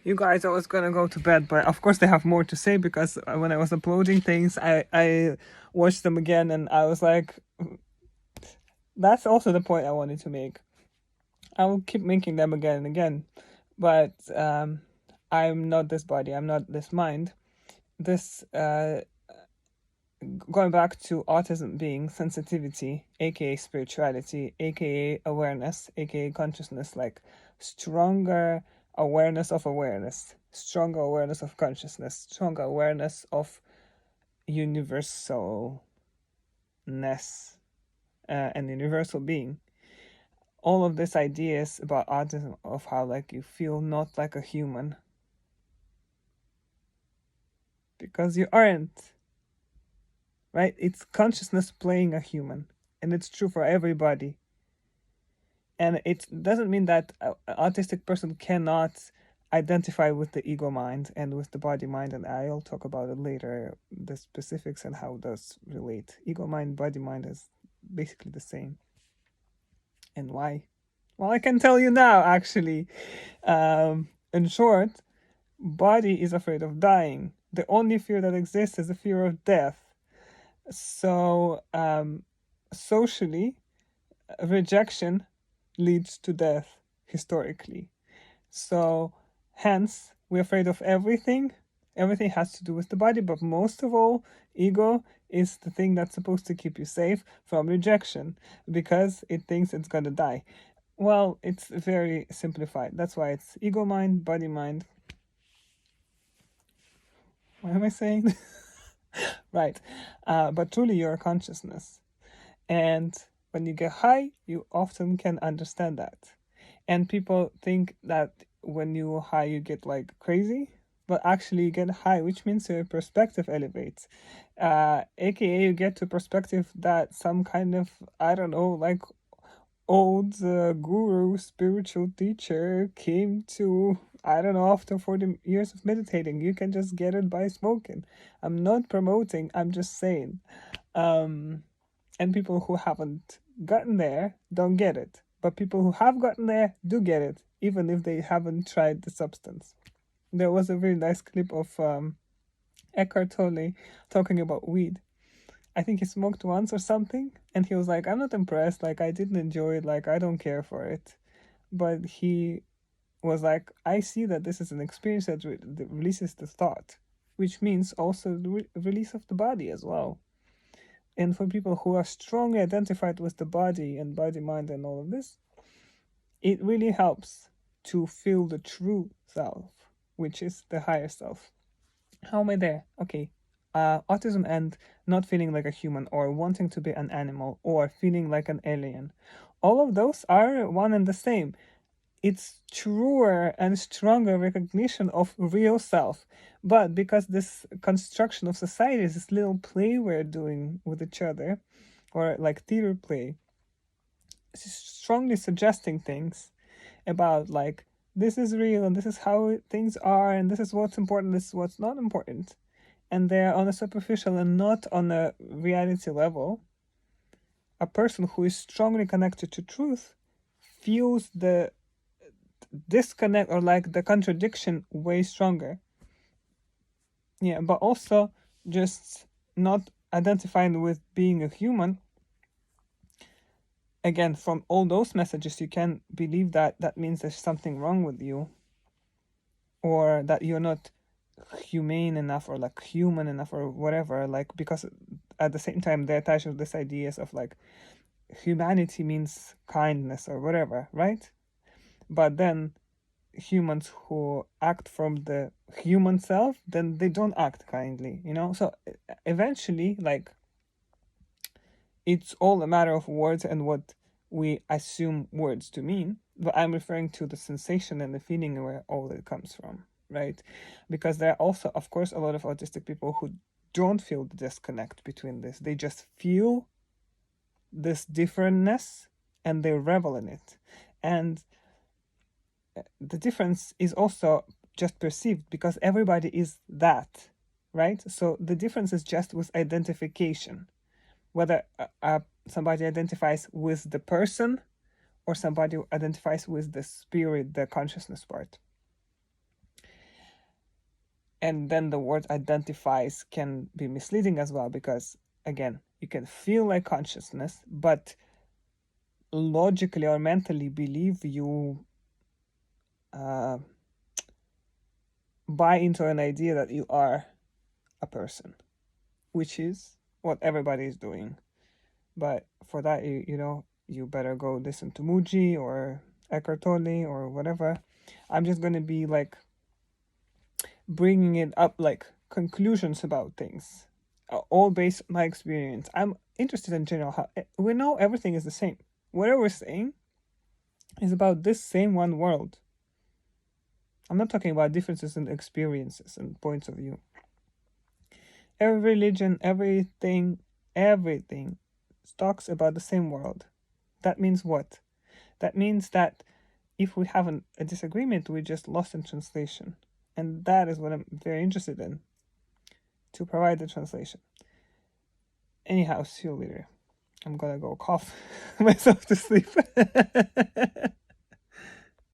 You guys, I was gonna go to bed, but of course they have more to say because when I was uploading things, I watched them again and I was like, that's also the point I wanted to make. I will keep making them again and again, but I'm not this body, I'm not this mind. This going back to autism being sensitivity, aka spirituality, aka awareness, aka consciousness, like stronger awareness of awareness, stronger awareness of consciousness, stronger awareness of universalness and universal being. All of these ideas about autism, of how like you feel not like a human because you aren't, right? It's consciousness playing a human, and it's true for everybody. And it doesn't mean that an autistic person cannot identify with the ego mind and with the body mind, and I'll talk about it later, the specifics and how those relate. Ego mind, body mind is basically the same. And why? Well, I can tell you now, actually. In short, body is afraid of dying. The only fear that exists is the fear of death. So, socially, rejection leads to death historically. So, hence, we're afraid of everything. Everything has to do with the body, but most of all, ego is the thing that's supposed to keep you safe from rejection because it thinks it's gonna die. Well, it's very simplified. That's why it's ego mind, body mind. What am I saying? Right. But truly, you're a consciousness. And when you get high, you often can understand that. And people think that when you high, you get like crazy, but actually you get high, which means your perspective elevates. AKA you get to perspective that some kind of, I don't know, like old guru, spiritual teacher came to, I don't know, after 40 years of meditating. You can just get it by smoking. I'm not promoting, I'm just saying. And people who haven't gotten there don't get it. But people who have gotten there do get it, even if they haven't tried the substance. There was a very nice clip of Eckhart Tolle talking about weed. I think he smoked once or something, and he was like, I'm not impressed, like, I didn't enjoy it, like, I don't care for it. But he was like, I see that this is an experience that releases the thought, which means also the release of the body as well. And for people who are strongly identified with the body and body mind and all of this, it really helps to feel the true self, which is the higher self. How am I there? Okay. Autism and not feeling like a human, or wanting to be an animal, or feeling like an alien. All of those are one and the same. It's truer and stronger recognition of real self. But because this construction of society is this little play we're doing with each other, or like theater play, it's strongly suggesting things about like, this is real and this is how things are and this is what's important, this is what's not important. And they're on a superficial and not on a reality level. A person who is strongly connected to truth feels the disconnect or like the contradiction way stronger. Yeah, but also just not identifying with being a human. Again, from all those messages, you can believe that that means there's something wrong with you, or that you're not humane enough, or like human enough, or whatever. Like, because at the same time they're attached with this ideas of like humanity means kindness or whatever, right? But then humans who act from the human self, then they don't act kindly, you know? So eventually, like, it's all a matter of words and what we assume words to mean. But I'm referring to the sensation and the feeling where all it comes from, right? Because there are also, of course, a lot of autistic people who don't feel the disconnect between this. They just feel this differentness and they revel in it. And the difference is also just perceived because everybody is that, right? So the difference is just with identification, whether somebody identifies with the person or somebody identifies with the spirit, the consciousness part. And then the word identifies can be misleading as well, because again, you can feel like consciousness, but logically or mentally believe you buy into an idea that you are a person, which is what everybody is doing. But for that, you better go listen to Muji or Eckhart Tolle or whatever. I'm just going to be like bringing it up, like conclusions about things, all based on my experience. I'm interested in general how we know everything is the same. Whatever we're saying is about this same one world. I'm not talking about differences in experiences and points of view. Every religion, everything talks about the same world. That means what? That means that if we have a disagreement, we're just lost in translation. And that is what I'm very interested in, to provide the translation. Anyhow, see you later. I'm gonna go cough myself to sleep.